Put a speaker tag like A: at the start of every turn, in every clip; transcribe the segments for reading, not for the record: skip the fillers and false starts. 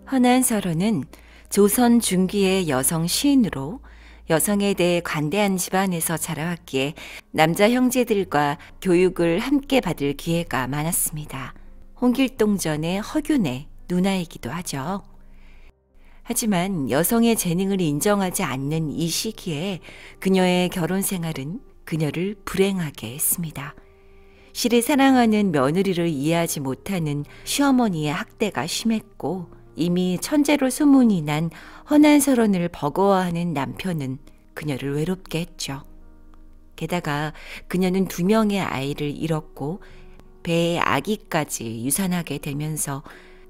A: 허난서론은 조선 중기의 여성 시인으로 여성에 대해 관대한 집안에서 자라왔기에 남자 형제들과 교육을 함께 받을 기회가 많았습니다. 홍길동전의 허균의 누나이기도 하죠. 하지만 여성의 재능을 인정하지 않는 이 시기에 그녀의 결혼 생활은 그녀를 불행하게 했습니다. 실을 사랑하는 며느리를 이해하지 못하는 시어머니의 학대가 심했고, 이미 천재로 소문이 난 허난서론을 버거워하는 남편은 그녀를 외롭게 했죠. 게다가 그녀는 2명의 아이를 잃었고 배의 아기까지 유산하게 되면서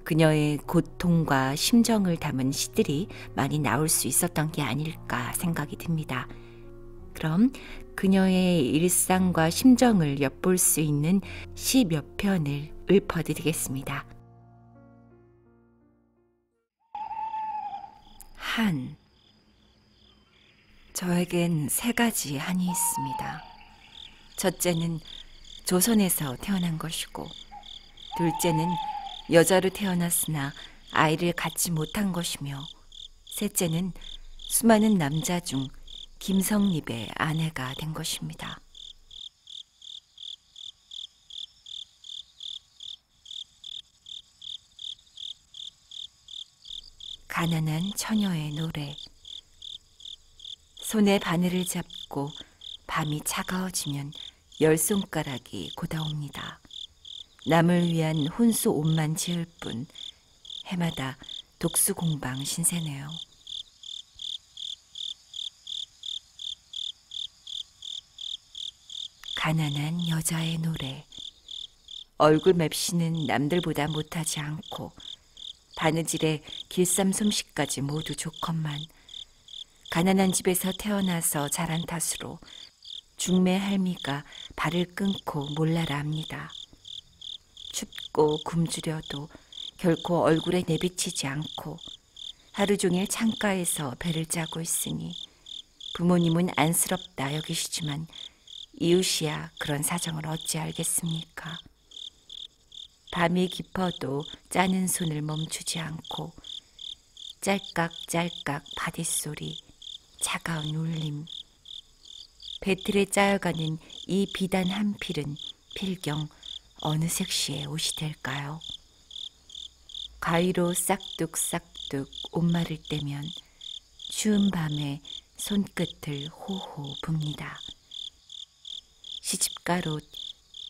A: 그녀의 고통과 심정을 담은 시들이 많이 나올 수 있었던 게 아닐까 생각이 듭니다. 그럼 그녀의 일상과 심정을 엿볼 수 있는 시 몇 편을 읊어드리겠습니다. 한. 저에겐 3가지 한이 있습니다. 첫째는 조선에서 태어난 것이고, 둘째는 여자로 태어났으나 아이를 갖지 못한 것이며, 셋째는 수많은 남자 중 김성립의 아내가 된 것입니다. 가난한 처녀의 노래. 손에 바늘을 잡고 밤이 차가워지면 10손가락이 고다옵니다. 남을 위한 혼수 옷만 지을 뿐 해마다 독수공방 신세네요. 가난한 여자의 노래. 얼굴 맵시는 남들보다 못하지 않고 바느질에 길쌈 솜씨까지 모두 좋건만 가난한 집에서 태어나서 자란 탓으로 중매 할미가 발을 끊고 몰라라 합니다. 춥고 굶주려도 결코 얼굴에 내비치지 않고 하루 종일 창가에서 배를 짜고 있으니 부모님은 안쓰럽다 여기시지만 이웃이야 그런 사정을 어찌 알겠습니까? 밤이 깊어도 짜는 손을 멈추지 않고 짤깍짤깍 바디소리, 차가운 울림. 배틀에 짜여가는 이 비단 한 필은 필경 어느 색시의 옷이 될까요? 가위로 싹둑싹둑 옷 마를 때면 추운 밤에 손끝을 호호 붑니다. 시집갈 옷,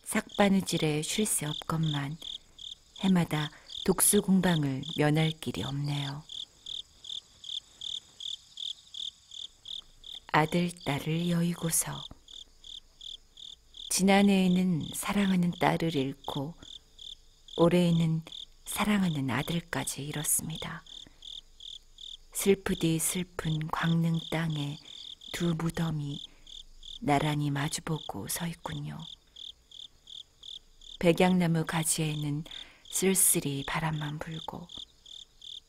A: 삭바느질에 쉴 새 없건만 해마다 독수공방을 면할 길이 없네요. 아들, 딸을 여의고서. 지난해에는 사랑하는 딸을 잃고 올해에는 사랑하는 아들까지 잃었습니다. 슬프디 슬픈 광릉 땅에 2 무덤이 나란히 마주보고 서 있군요. 백양나무 가지에는 쓸쓸히 바람만 불고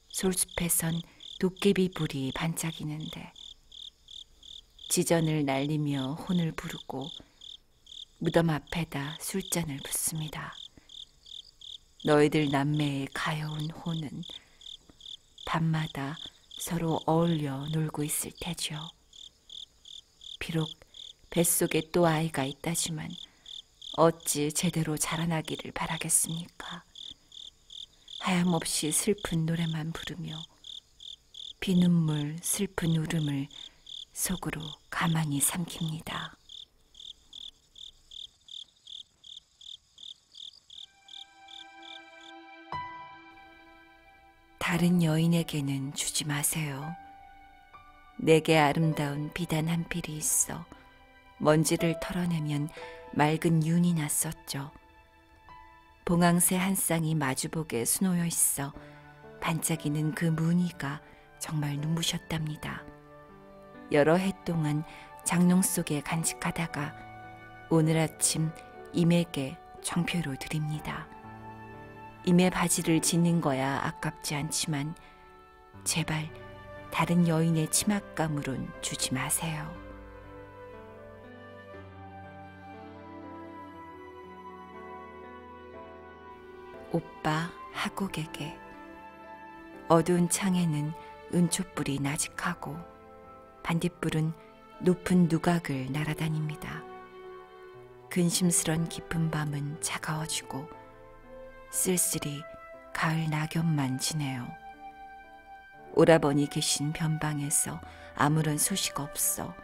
A: 솔숲에선 도깨비 불이 반짝이는데 지전을 날리며 혼을 부르고 무덤 앞에다 술잔을 붓습니다. 너희들 남매의 가여운 혼은 밤마다 서로 어울려 놀고 있을 테죠. 비록 뱃속에 또 아이가 있다지만 어찌 제대로 자라나기를 바라겠습니까? 하염없이 슬픈 노래만 부르며 비눈물 슬픈 울음을 속으로 가만히 삼킵니다. 다른 여인에게는 주지 마세요. 내게 아름다운 비단 한 필이 있어 먼지를 털어내면 맑은 윤이 났었죠. 봉황새 한 쌍이 마주보게 수놓여 있어 반짝이는 그 무늬가 정말 눈부셨답니다. 여러 해 동안 장롱 속에 간직하다가 오늘 아침 임에게 정표로 드립니다. 임의 바지를 짓는 거야 아깝지 않지만 제발 다른 여인의 치맛감으론 주지 마세요. 오빠 하곡에게. 어두운 창에는 은촛불이 나직하고 반딧불은 높은 누각을 날아다닙니다. 근심스런 깊은 밤은 차가워지고 쓸쓸히 가을 낙엽만 지네요. 오라버니 계신 변방에서 아무런 소식 없어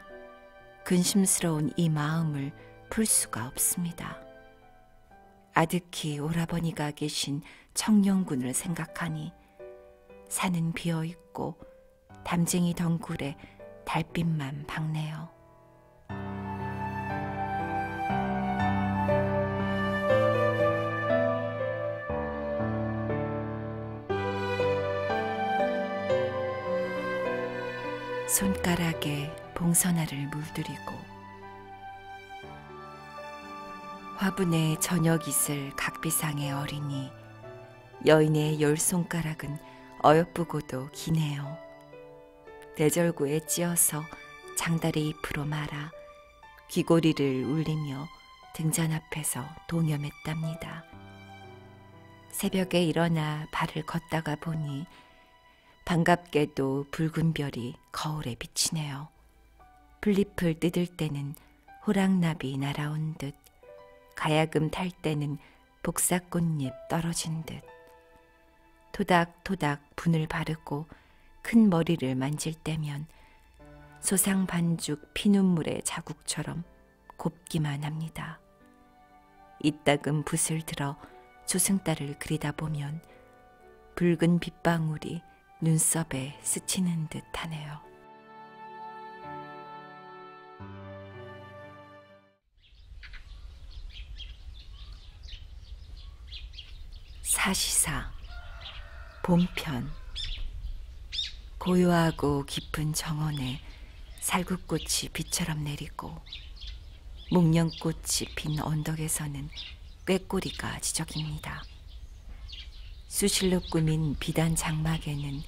A: 근심스러운 이 마음을 풀 수가 없습니다. 아득히 오라버니가 계신 청령군을 생각하니 산은 비어있고 담쟁이 덩굴에 달빛만 밝네요. 손가락에 봉선화를 물들이고 화분에 저녁 이슬 각비상의 어린이 여인의 열 손가락은 어여쁘고도 기네요. 대절구에 찧어서 장다리 잎으로 말아 귀고리를 울리며 등잔 앞에서 동염했답니다. 새벽에 일어나 발을 걷다가 보니 반갑게도 붉은 별이 거울에 비치네요. 풀잎을 뜯을 때는 호랑나비 날아온 듯, 가야금 탈 때는 복사꽃잎 떨어진 듯, 토닥토닥 분을 바르고 큰 머리를 만질 때면 소상반죽 피눈물의 자국처럼 곱기만 합니다. 이따금 붓을 들어 조승달을 그리다 보면 붉은 빗방울이 눈썹에 스치는 듯 하네요. 사시사 봄편. 고요하고 깊은 정원에 살구꽃이 비처럼 내리고 목련꽃이 핀 언덕에서는 꾀꼬리가 지저깁니다. 수실로 꾸민 비단 장막에는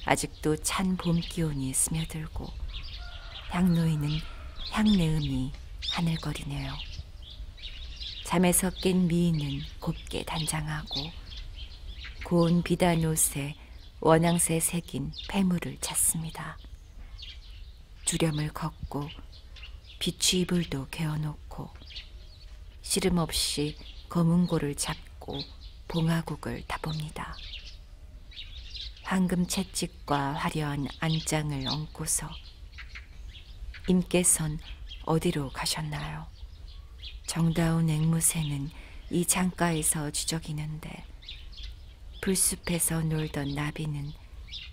A: 아직도 찬 봄 기온이 스며들고 향로에는 향내음이 하늘거리네요. 잠에서 깬 미인은 곱게 단장하고 고운 비단 옷에 원앙새 새긴 폐물을 찾습니다. 주렴을 걷고 비취 이불도 개어놓고 시름없이 검은고를 잡고 봉화국을 타봅니다. 황금 채찍과 화려한 안장을 얹고서 임께선 어디로 가셨나요? 정다운 앵무새는 이 창가에서 지저귀는데 불숲에서 놀던 나비는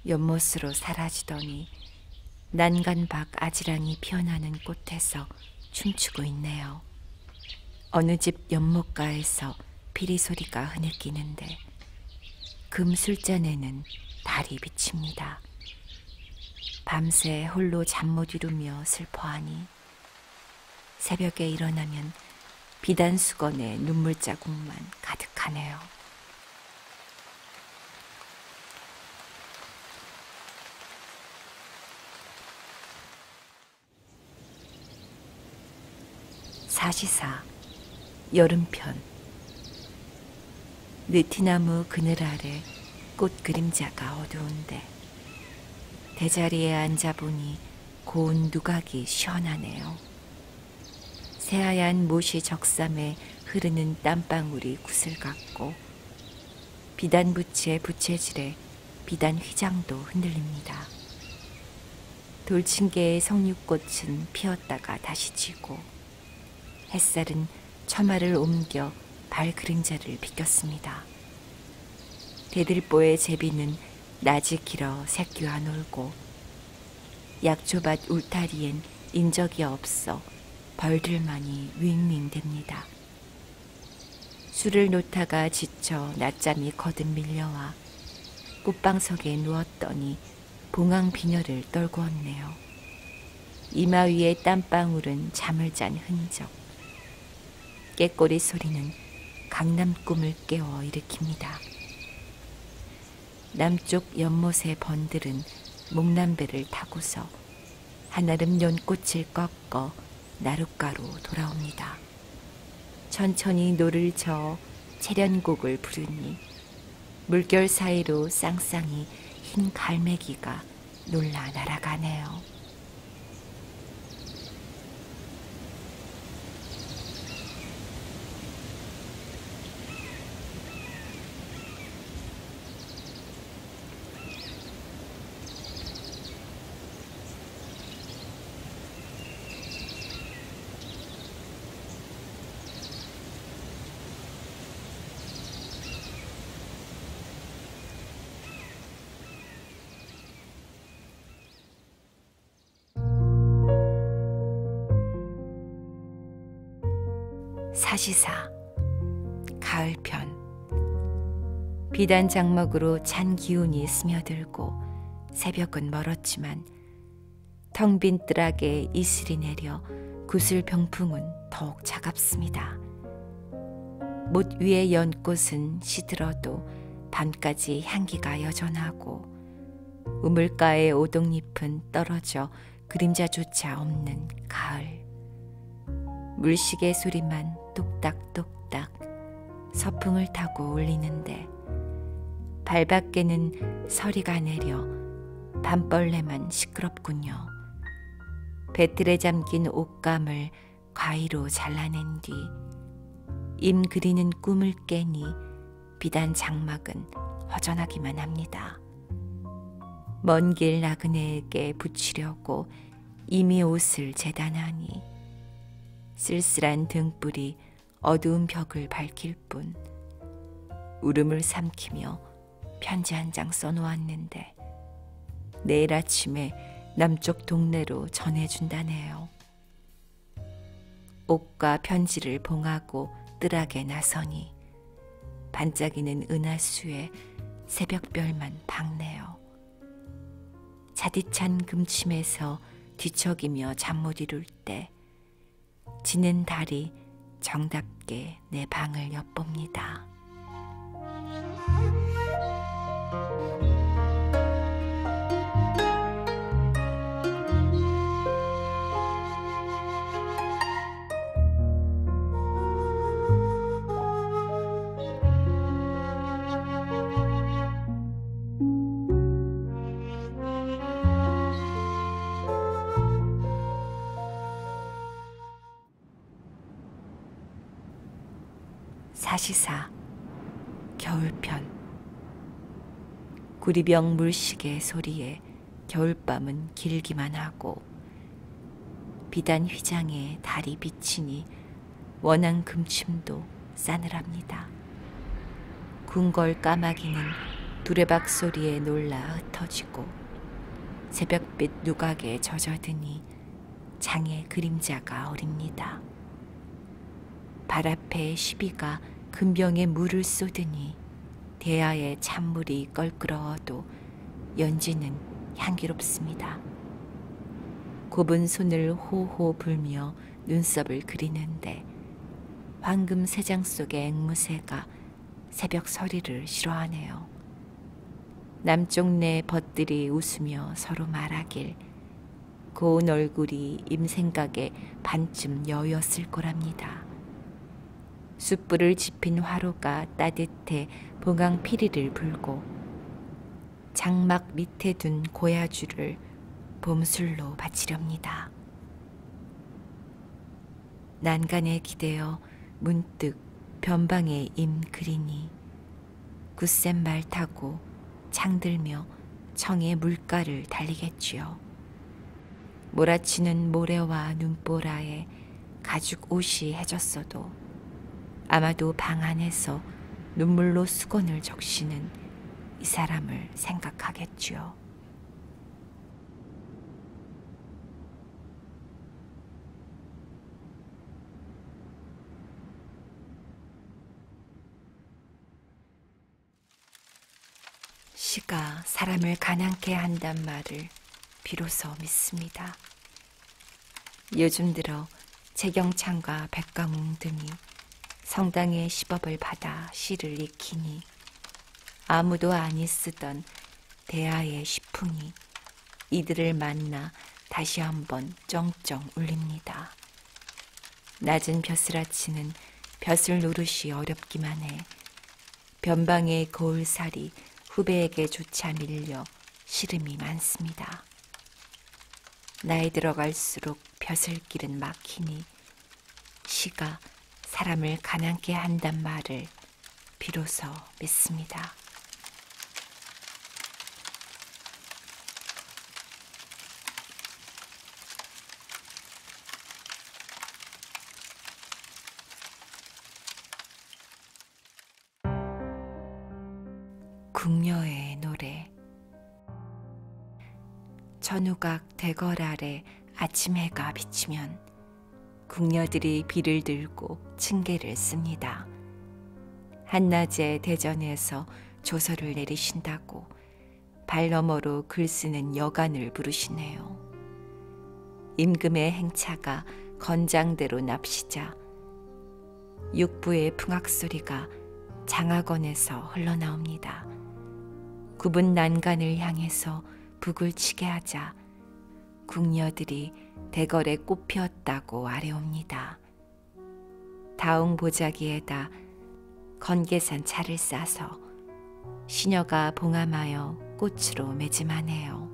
A: 연못으로 사라지더니 난간 밖 아지랑이 피어나는 꽃에서 춤추고 있네요. 어느 집 연못가에서 피리 소리가 흐느끼는데 금 술잔에는 달이 비칩니다. 밤새 홀로 잠 못 이루며 슬퍼하니 새벽에 일어나면 비단 수건에 눈물 자국만 가득하네요. 사시사 여름편. 느티나무 그늘 아래 꽃 그림자가 어두운데 대자리에 앉아보니 고운 누각이 시원하네요. 새하얀 모시 적삼에 흐르는 땀방울이 구슬 같고 비단부채 부채질에 비단 휘장도 흔들립니다. 돌층계의 석류꽃은 피었다가 다시 지고 햇살은 처마를 옮겨 발 그림자를 비꼈습니다. 대들보의 제비는 낮이 길어 새끼와 놀고 약초밭 울타리엔 인적이 없어 벌들만이 윙윙댑니다. 술을 놓다가 지쳐 낮잠이 거듭 밀려와 꽃방석에 누웠더니 봉황 비녀를 떨구었네요. 이마 위의 땀방울은 잠을 잔 흔적. 깨꼬리 소리는 강남 꿈을 깨워 일으킵니다. 남쪽 연못의 번들은 목남배를 타고서 한아름 연꽃을 꺾어 나룻가로 돌아옵니다. 천천히 노를 저어 채련곡을 부르니 물결 사이로 쌍쌍이 흰 갈매기가 놀라 날아가네요. 사시사 가을편. 비단 장막으로 찬 기운이 스며들고 새벽은 멀었지만 텅 빈 뜰악에 이슬이 내려 구슬 병풍은 더욱 차갑습니다. 못 위의 연꽃은 시들어도 밤까지 향기가 여전하고 우물가의 오동잎은 떨어져 그림자조차 없는 가을. 물시계 소리만 똑딱똑딱 서풍을 타고 울리는데 발밖에는 서리가 내려 밤벌레만 시끄럽군요. 배틀에 잠긴 옷감을 가위로 잘라낸 뒤 임 그리는 꿈을 깨니 비단 장막은 허전하기만 합니다. 먼 길 나그네에게 붙이려고 이미 옷을 재단하니 쓸쓸한 등불이 어두운 벽을 밝힐 뿐 울음을 삼키며 편지 한 장 써놓았는데 내일 아침에 남쪽 동네로 전해준다네요. 옷과 편지를 봉하고 뜰악에 나서니 반짝이는 은하수에 새벽별만 밝네요. 자디찬 금침에서 뒤척이며 잠 못 이룰 때 지는 달이 정답게 내 방을 엿봅니다. 사시사 겨울편. 구리병 물시계 소리에 겨울밤은 길기만 하고 비단 휘장에 달이 비치니 원한 금침도 싸늘합니다. 궁궐 까마귀는 두레박 소리에 놀라 흩어지고 새벽빛 누각에 젖어드니 장의 그림자가 어립니다. 발 앞에 시비가 금병에 물을 쏟으니 대야에 찬물이 껄끄러워도 연지는 향기롭습니다. 곱은 손을 호호 불며 눈썹을 그리는데 황금 새장 속의 앵무새가 새벽 서리를 싫어하네요. 남쪽 내 벗들이 웃으며 서로 말하길 고운 얼굴이 임생각에 반쯤 여였을 거랍니다. 숯불을 지핀 화로가 따뜻해 봉황 피리를 불고 장막 밑에 둔 고야주를 봄술로 바치렵니다. 난간에 기대어 문득 변방에 임 그리니 굳센 말 타고 창들며 청의 물가를 달리겠지요. 몰아치는 모래와 눈보라에 가죽 옷이 해졌어도 아마도 방 안에서 눈물로 수건을 적시는 이 사람을 생각하겠지요. 시가 사람을 가난케 한단 말을 비로소 믿습니다. 요즘 들어 재경창과 백가몽 등이 성당의 시법을 받아 시를 익히니 아무도 아니 쓰던 대하의 시풍이 이들을 만나 다시 한번 쩡쩡 울립니다. 낮은 벼슬아치는 벼슬 노릇이 어렵기만 해 변방의 거울살이 후배에게 조차 밀려 시름이 많습니다. 나이 들어갈수록 벼슬길은 막히니 시가 사람을 가난케 한단 말을 비로소 믿습니다. 궁녀의 노래. 천우각 대궐 아래 아침 해가 비치면 궁녀들이 비를 들고 층계를 씁니다. 한낮에 대전에서 조서를 내리신다고 발 너머로 글 쓰는 여간을 부르시네요. 임금의 행차가 건장대로 납시자 육부의 풍악소리가 장학원에서 흘러나옵니다. 굽은 난간을 향해서 북을 치게 하자 궁녀들이 대궐에 꽃 피었다고 아뢰옵니다. 다웅 보자기에다 건개산 차를 싸서 시녀가 봉함하여 꽃으로 매짐하네요.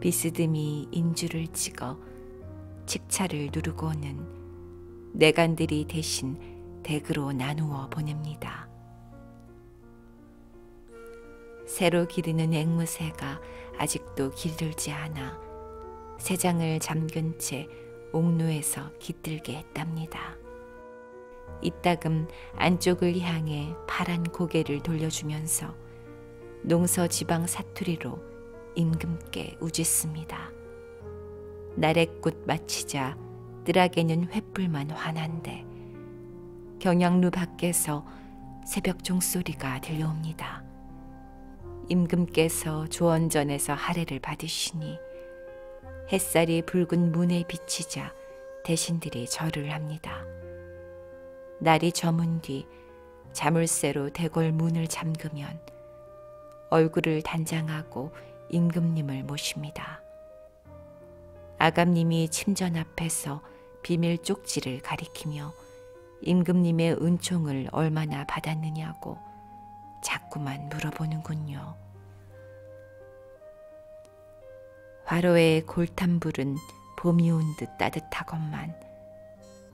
A: 비스듬히 인주를 찍어 칡차를 누르고는 내간들이 대신 댁으로 나누어 보냅니다. 새로 기르는 앵무새가 아직도 길들지 않아 새장을 잠근 채 옥루에서 깃들게 했답니다. 이따금 안쪽을 향해 파란 고개를 돌려주면서 농서 지방 사투리로 임금께 우짖습니다. 나래꽃 마치자 뜰하게는 횃불만 환한데 경양루 밖에서 새벽 종소리가 들려옵니다. 임금께서 조원전에서 할애를 받으시니 햇살이 붉은 문에 비치자 대신들이 절을 합니다. 날이 저문 뒤 자물쇠로 대궐 문을 잠그면 얼굴을 단장하고 임금님을 모십니다. 아감님이 침전 앞에서 비밀 쪽지를 가리키며 임금님의 은총을 얼마나 받았느냐고 자꾸만 물어보는군요. 화로의 골탄불은 봄이 온 듯 따뜻하건만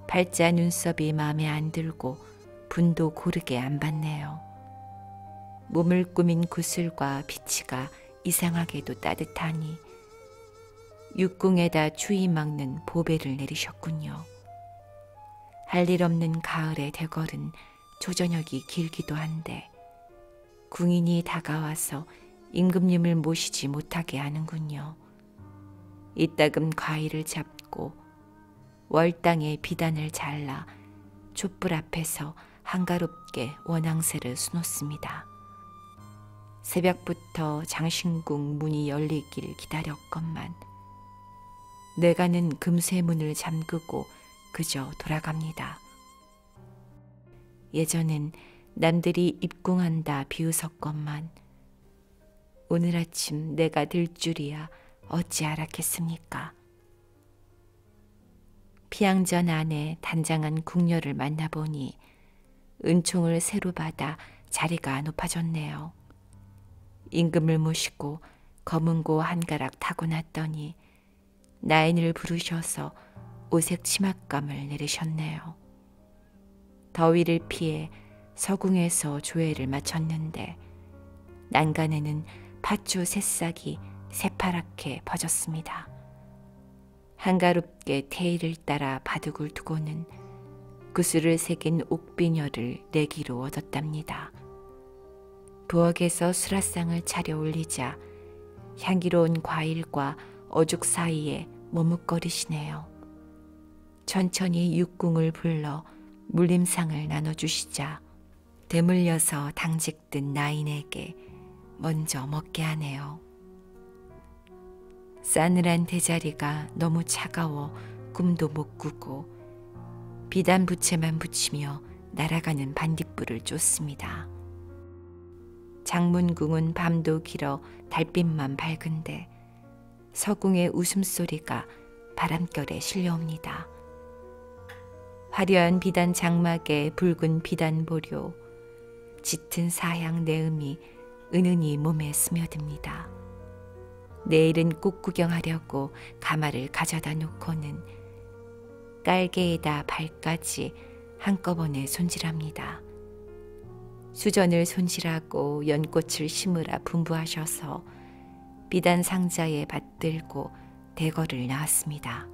A: 팔자 눈썹이 마음에 안 들고 분도 고르게 안 받네요. 몸을 꾸민 구슬과 비치가 이상하게도 따뜻하니 육궁에다 추위 막는 보배를 내리셨군요. 할 일 없는 가을의 대궐은 조저녁이 길기도 한데 궁인이 다가와서 임금님을 모시지 못하게 하는군요. 이따금 과일을 잡고 월당에 비단을 잘라 촛불 앞에서 한가롭게 원앙새를 수놓습니다. 새벽부터 장신궁 문이 열리길 기다렸건만 내가는 금세 문을 잠그고 그저 돌아갑니다. 예전엔 남들이 입궁한다 비웃었건만 오늘 아침 내가 들 줄이야 어찌 알았겠습니까? 피양전 안에 단장한 궁녀를 만나보니 은총을 새로 받아 자리가 높아졌네요. 임금을 모시고 검은고 한 가락 타고 났더니 나인을 부르셔서 오색 치맛감을 내리셨네요. 더위를 피해 서궁에서 조회를 마쳤는데 난간에는 팥주 새싹이 새파랗게 퍼졌습니다. 한가롭게 태일을 따라 바둑을 두고는 구슬을 새긴 옥비녀를 내기로 얻었답니다. 부엌에서 수라상을 차려 올리자 향기로운 과일과 어죽 사이에 머뭇거리시네요. 천천히 육궁을 불러 물림상을 나눠주시자 되물려서 당직든 나인에게 먼저 먹게 하네요. 싸늘한 대자리가 너무 차가워 꿈도 못 꾸고 비단 부채만 붙이며 날아가는 반딧불을 쫓습니다. 장문궁은 밤도 길어 달빛만 밝은데 서궁의 웃음소리가 바람결에 실려옵니다. 화려한 비단 장막에 붉은 비단 보료, 짙은 사향 내음이 은은히 몸에 스며듭니다. 내일은 꽃 구경하려고 가마를 가져다 놓고는 깔개에다 발까지 한꺼번에 손질합니다. 수전을 손질하고 연꽃을 심으라 분부하셔서 비단 상자에 받들고 대궐을 나왔습니다.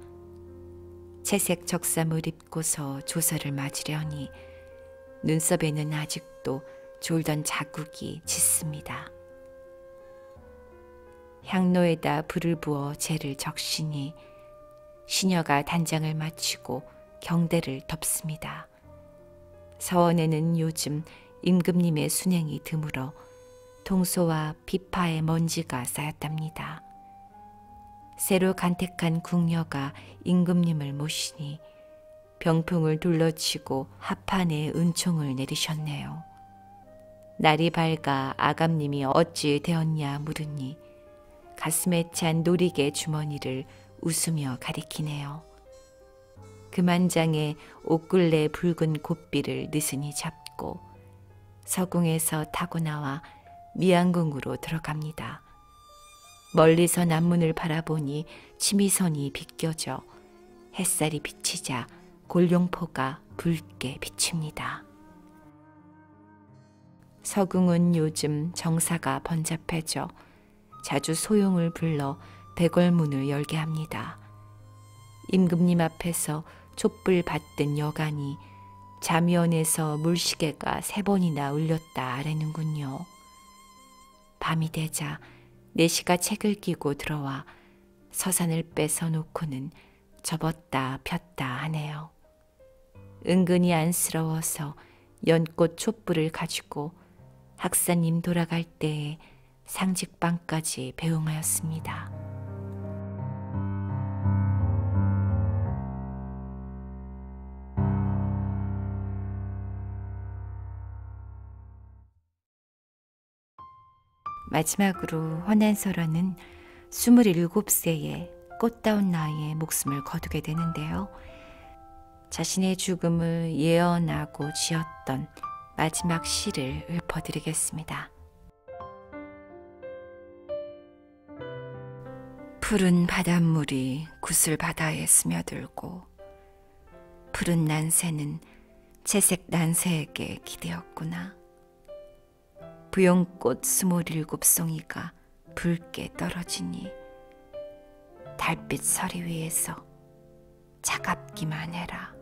A: 채색 적삼을 입고서 조서를 맞으려니 눈썹에는 아직도 졸던 자국이 짙습니다. 향로에다 불을 부어 재를 적시니 시녀가 단장을 마치고 경대를 덮습니다. 서원에는 요즘 임금님의 순행이 드물어 동소와 비파의 먼지가 쌓였답니다. 새로 간택한 궁녀가 임금님을 모시니 병풍을 둘러치고 합판에 은총을 내리셨네요. 날이 밝아 아감님이 어찌 되었냐 물으니 가슴에 찬 노리개 주머니를 웃으며 가리키네요. 금한장에 옷굴레 붉은 곱비를 느슨히 잡고 서궁에서 타고 나와 미안궁으로 들어갑니다. 멀리서 남문을 바라보니 치미선이 비껴져 햇살이 비치자 골룡포가 붉게 비칩니다. 서궁은 요즘 정사가 번잡해져 자주 소용을 불러 대궐문을 열게 합니다. 임금님 앞에서 촛불 받든 여간이 잠위원에서 물시계가 3번이나 울렸다 아래는군요. 밤이 되자 내시가 책을 끼고 들어와 서산을 뺏어 놓고는 접었다 폈다 하네요. 은근히 안쓰러워서 연꽃 촛불을 가지고 학사님 돌아갈 때에 상직방까지 배웅하였습니다. 마지막으로 헌안설화는 27세에 꽃다운 나이에 목숨을 거두게 되는데요. 자신의 죽음을 예언하고 지었던 마지막 시를 읊어드리겠습니다. 푸른 바닷물이 구슬바다에 스며들고 푸른 난새는 채색 난새에게 기대었구나. 부용꽃 27송이가 붉게 떨어지니 달빛 서리 위에서 차갑기만 해라.